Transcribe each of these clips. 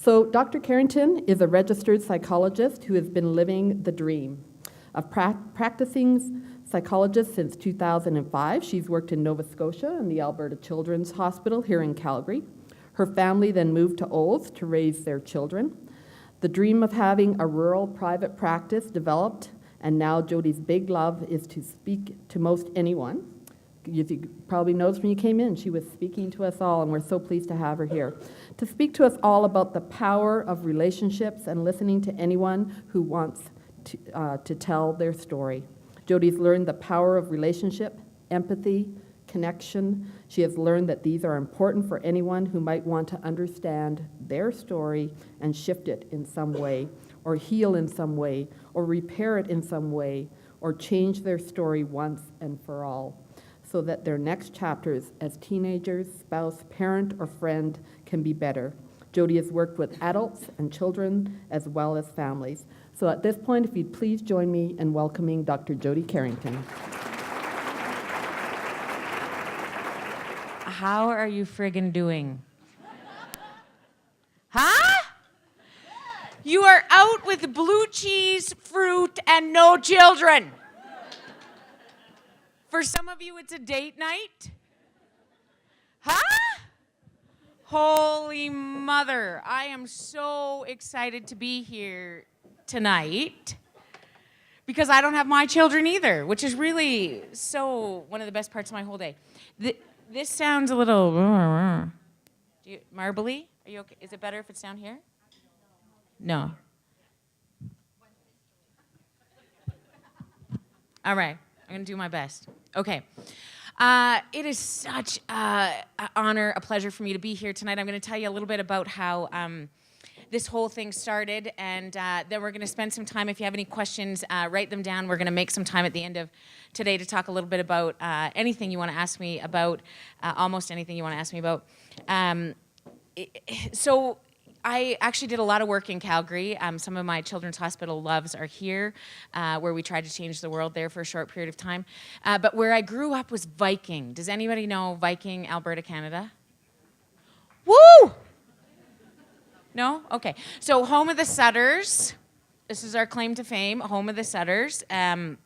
So Dr. Carrington is a registered psychologist who has been living the dream of practicing psychologist since 2005. She's worked in Nova Scotia and the Alberta Children's Hospital here in Calgary. Her family then moved to Oath to raise their children. The dream of having a rural private practice developed, and now Jody's big love is to speak to most anyone. You probably noticed when you came in, she was speaking to us all, and we're so pleased to have her here. To speak to us all about the power of relationships and listening to anyone who wants to tell their story. Jody's learned the power of relationship, empathy, connection. She has learned that these are important for anyone who might want to understand their story and shift it in some way, or heal in some way, or repair it in some way, or change their story once and for all, so that their next chapters as teenagers, spouse, parent, or friend can be better. Jody has worked with adults and children as well as families. So at this point, if you'd please join me in welcoming Dr. Jody Carrington. How are you friggin' doing? Huh? You are out with blue cheese, fruit, and no children. For some of you, it's a date night. Huh? Holy mother, I am so excited to be here tonight because I don't have my children either, which is really so one of the best parts of my whole day. This sounds a little marbly. Are you okay? Is it better if it's down here? No. All right, I'm gonna do my best. Okay. It is such an honor, a pleasure for me to be here tonight. I'm going to tell you a little bit about how this whole thing started, and then we're going to spend some time. If you have any questions, write them down. We're going to make some time at the end of today to talk a little bit about anything you want to ask me about, almost anything you want to ask me about. So I actually did a lot of work in Calgary. Some of my children's hospital loves are here, where we tried to change the world there for a short period of time. But where I grew up was Viking. Does anybody know Viking, Alberta, Canada? Woo! No? Okay. So home of the Sutters. This is our claim to fame, home of the Sutters. And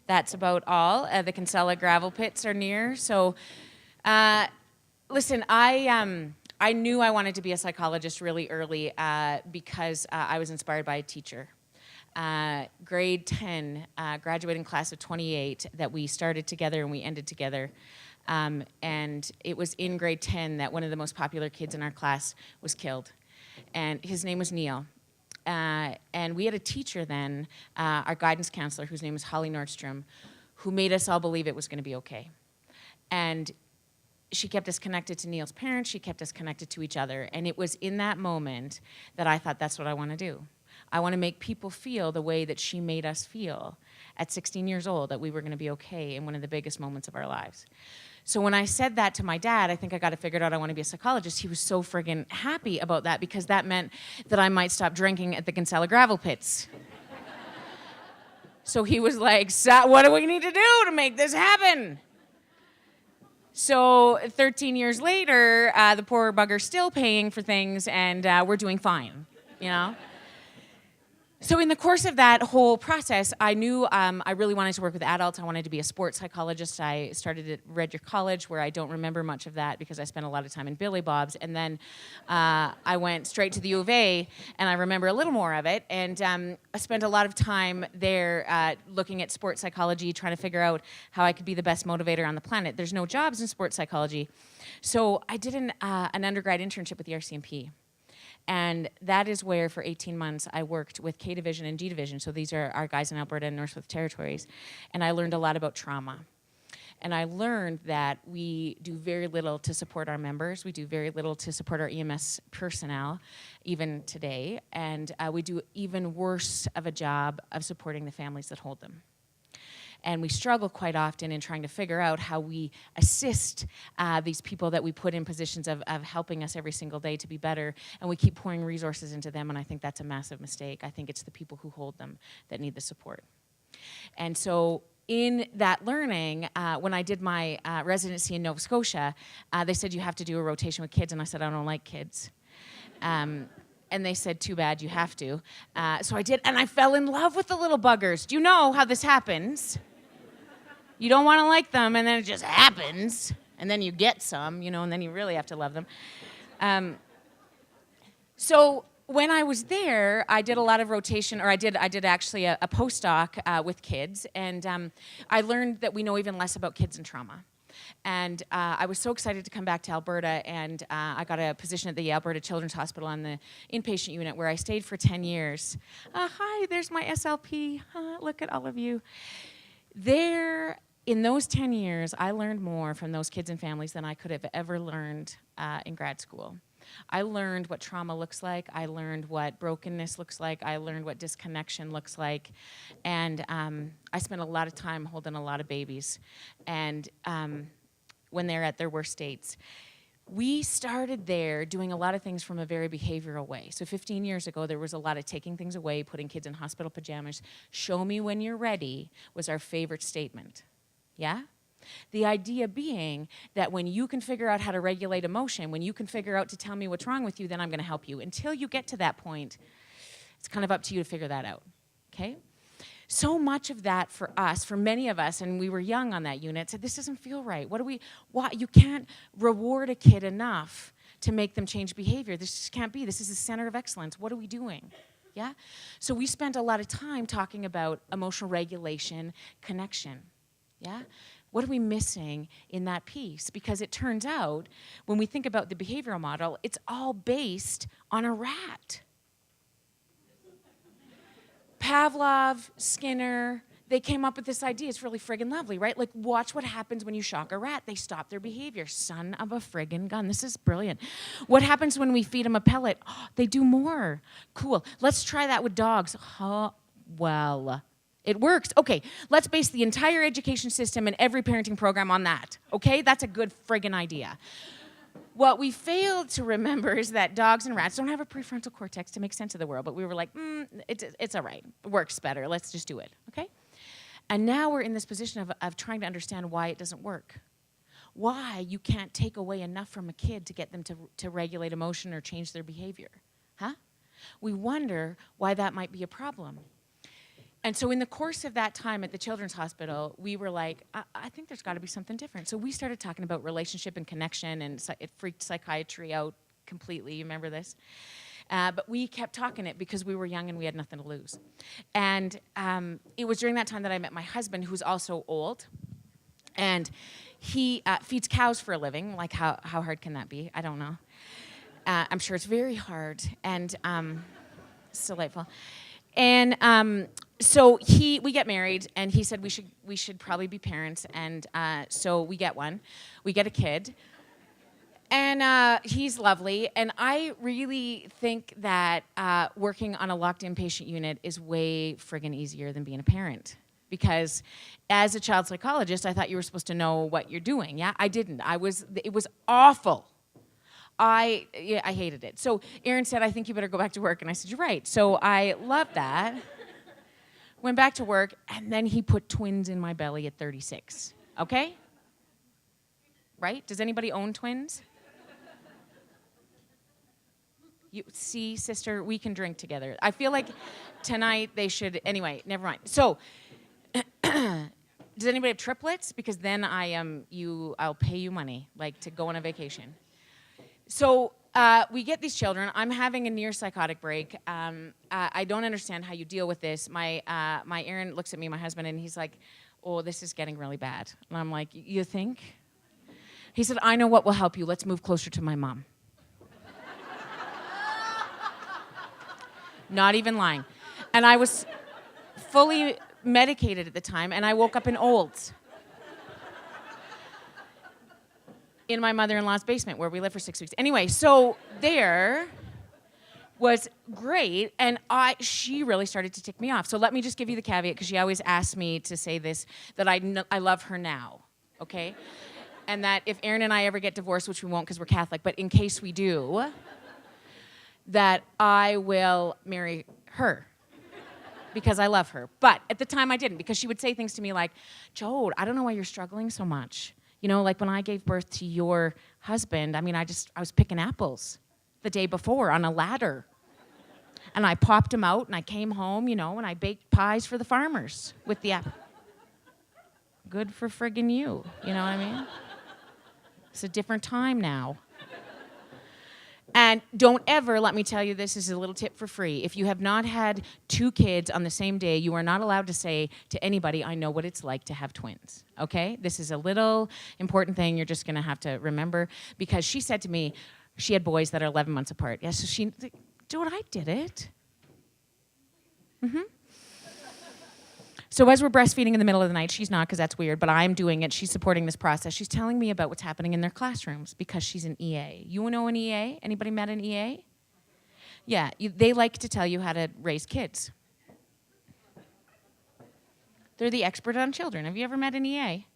that's about all. The Kinsella gravel pits are near. So listen, I knew I wanted to be a psychologist really early because I was inspired by a teacher. Grade 10, graduating class of 28, that we started together and we ended together. And it was in grade 10 that one of the most popular kids in our class was killed. And his name was Neil. And we had a teacher then, our guidance counselor, whose name was Holly Nordstrom, who made us all believe it was going to be okay. And she kept us connected to Neil's parents. She kept us connected to each other. And it was in that moment that I thought, that's what I want to do. I want to make people feel the way that she made us feel at 16 years old, that we were going to be okay in one of the biggest moments of our lives. So when I said that to my dad, I think I got it figured out, I want to be a psychologist, he was so friggin' happy about that because that meant that I might stop drinking at the Kinsella gravel pits. So he was like, what do we need to do to make this happen? So 13 years later, the poor bugger's still paying for things, and we're doing fine, you know? So in the course of that whole process, I knew I really wanted to work with adults. I wanted to be a sports psychologist. I started at Redrick College, where I don't remember much of that because I spent a lot of time in Billy Bob's. And then I went straight to the U of A, and I remember a little more of it. And I spent a lot of time there looking at sports psychology, trying to figure out how I could be the best motivator on the planet. There's no jobs in sports psychology. So I did an undergrad internship with the RCMP. And that is where, for 18 months, I worked with K Division and G Division. So these are our guys in Alberta and Northwest Territories. And I learned a lot about trauma. And I learned that we do very little to support our members. We do very little to support our EMS personnel, even today. And we do even worse of a job of supporting the families that hold them. And we struggle quite often in trying to figure out how we assist these people that we put in positions of helping us every single day to be better. And we keep pouring resources into them, and I think that's a massive mistake. I think it's the people who hold them that need the support. And so in that learning, when I did my residency in Nova Scotia, they said you have to do a rotation with kids, and I said I don't like kids. And they said, too bad, you have to. So I did, and I fell in love with the little buggers. Do you know how this happens? You don't want to like them, and then it just happens. And then you get some, and then you really have to love them. So when I was there, I did a lot of rotation, or I did actually a postdoc with kids, and I learned that we know even less about kids and trauma. And I was so excited to come back to Alberta, and I got a position at the Alberta Children's Hospital on the inpatient unit where I stayed for 10 years. Hi, there's my SLP. Look at all of you. There, in those 10 years, I learned more from those kids and families than I could have ever learned in grad school. I learned what trauma looks like. I learned what brokenness looks like. I learned what disconnection looks like. And I spent a lot of time holding a lot of babies. And when they're at their worst states. We started there doing a lot of things from a very behavioral way. So 15 years ago, there was a lot of taking things away, putting kids in hospital pajamas. Show me when you're ready was our favorite statement. Yeah? The idea being that when you can figure out how to regulate emotion, when you can figure out to tell me what's wrong with you, then I'm going to help you. Until you get to that point, it's kind of up to you to figure that out, okay? So much of that for us, for many of us, and we were young on that unit, said, this doesn't feel right. Why? You can't reward a kid enough to make them change behavior. This just can't be. This is the center of excellence. What are we doing? Yeah? So we spent a lot of time talking about emotional regulation, connection. Yeah? What are we missing in that piece? Because it turns out, when we think about the behavioral model, it's all based on a rat. Pavlov, Skinner, they came up with this idea. It's really friggin' lovely, right? Like, watch what happens when you shock a rat. They stop their behavior. Son of a friggin' gun. This is brilliant. What happens when we feed them a pellet? Oh, they do more. Cool. Let's try that with dogs. Well, it works. Okay, let's base the entire education system and every parenting program on that. Okay, that's a good friggin' idea. What we failed to remember is that dogs and rats don't have a prefrontal cortex to make sense of the world, but we were like, it's all right. It works better. Let's just do it, okay? And now we're in this position of trying to understand why it doesn't work. Why you can't take away enough from a kid to get them to regulate emotion or change their behavior, huh? We wonder why that might be a problem. And so in the course of that time at the Children's Hospital, we were like, I think there's got to be something different. So we started talking about relationship and connection, and it freaked psychiatry out completely. You remember this? But we kept talking it because we were young and we had nothing to lose. And it was during that time that I met my husband, who's also old. And he feeds cows for a living. Like, how hard can that be? I don't know. I'm sure it's very hard. And it's delightful. And so we get married, and he said we should probably be parents, and so we get one. We get a kid, and he's lovely. And I really think that working on a locked inpatient unit is way friggin' easier than being a parent. Because as a child psychologist, I thought you were supposed to know what you're doing. Yeah, I didn't. It was awful. I hated it. So Aaron said, I think you better go back to work. And I said, you're right. So I loved that. Went back to work, and then he put twins in my belly at 36. Okay? Right? Does anybody own twins? You see, sister, we can drink together. I feel like tonight they should. Anyway, never mind. So, does anybody have triplets? Because then I'll pay you money, like, to go on a vacation. So we get these children. I'm having a near psychotic break. I don't understand how you deal with this. My Aaron looks at me, my husband, and he's like, oh, this is getting really bad. And I'm like, you think? He said, I know what will help you. Let's move closer to my mom. Not even lying. And I was fully medicated at the time, and I woke up in Olds. In my mother-in-law's basement where we lived for 6 weeks. Anyway, so there was great, and she really started to tick me off. So let me just give you the caveat, because she always asks me to say this, that I love her now, okay? And that if Aaron and I ever get divorced, which we won't because we're Catholic, but in case we do, that I will marry her because I love her. But at the time I didn't, because she would say things to me like, Jode, I don't know why you're struggling so much. You know, like when I gave birth to your husband, I mean, I was picking apples. the day before on a ladder. And I popped them out, and I came home, and I baked pies for the farmers with the apple. Good for friggin' you know what I mean? It's a different time now. And don't ever, let me tell you this is a little tip for free. If you have not had 2 kids on the same day, you are not allowed to say to anybody, I know what it's like to have twins, okay? This is a little important thing you're just gonna have to remember, because she said to me, she had boys that are 11 months apart. Yeah, so she, dude, I did it. So as we're breastfeeding in the middle of the night, she's not, because that's weird, but I'm doing it. She's supporting this process. She's telling me about what's happening in their classrooms because she's an EA. You know an EA? Anybody met an EA? Yeah, they like to tell you how to raise kids. They're the expert on children. Have you ever met an EA?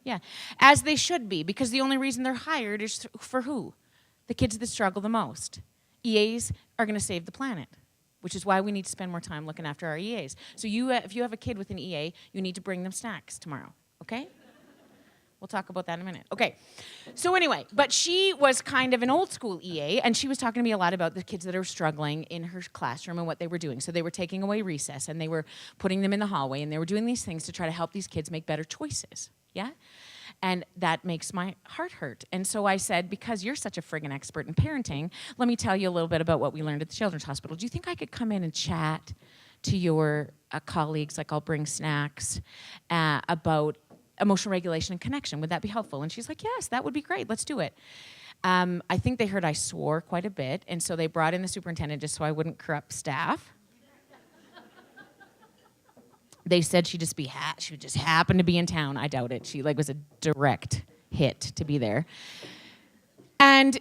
Yeah, as they should be, because the only reason they're hired is for who? The kids that struggle the most. EAs are going to save the planet, which is why we need to spend more time looking after our EAs. So if you have a kid with an EA, you need to bring them snacks tomorrow, okay? We'll talk about that in a minute. Okay, so anyway, but she was kind of an old school EA, and she was talking to me a lot about the kids that are struggling in her classroom and what they were doing. So they were taking away recess, and they were putting them in the hallway, and they were doing these things to try to help these kids make better choices, yeah? And that makes my heart hurt. And so I said, because you're such a friggin' expert in parenting, let me tell you a little bit about what we learned at the Children's Hospital. Do you think I could come in and chat to your colleagues, like I'll bring snacks, about emotional regulation and connection? Would that be helpful? And she's like, yes, that would be great. Let's do it. I think they heard I swore quite a bit, and so they brought in the superintendent just so I wouldn't corrupt staff. They said she would just happen to be in town. I doubt it. She was a direct hit to be there. And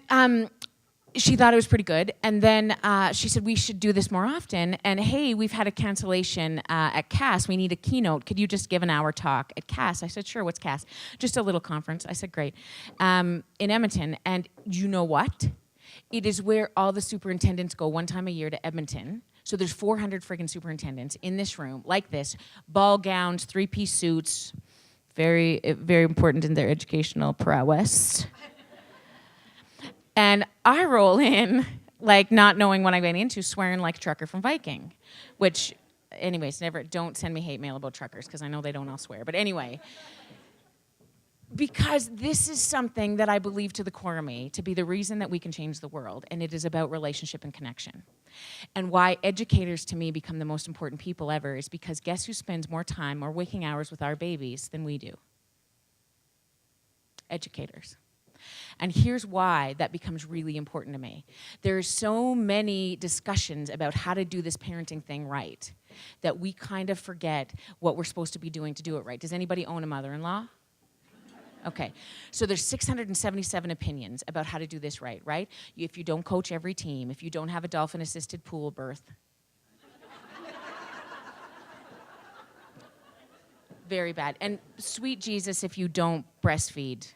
she thought it was pretty good. And then she said, we should do this more often. And hey, we've had a cancellation at CAS. We need a keynote. Could you just give an hour talk at CAS? I said, sure, what's CAS? Just a little conference. I said, great. In Edmonton. And you know what? It is where all the superintendents go one time a year to Edmonton. So there's 400 friggin' superintendents in this room, like this, ball gowns, 3-piece suits, very, very important in their educational prowess. And I roll in, not knowing what I'm getting into, swearing like a trucker from Viking, which, anyways, don't send me hate mail about truckers, because I know they don't all swear. But anyway, because this is something that I believe to the core of me to be the reason that we can change the world, and it is about relationship and connection. And why educators to me become the most important people ever is because guess who spends more time, more waking hours with our babies than we do? Educators. And here's why that becomes really important to me. There's so many discussions about how to do this parenting thing right that we kind of forget what we're supposed to be doing to do it right. Does anybody own a mother-in-law? Okay, so there's 677 opinions about how to do this right? If you don't coach every team, if you don't have a dolphin-assisted pool birth. Very bad. And sweet Jesus, if you don't breastfeed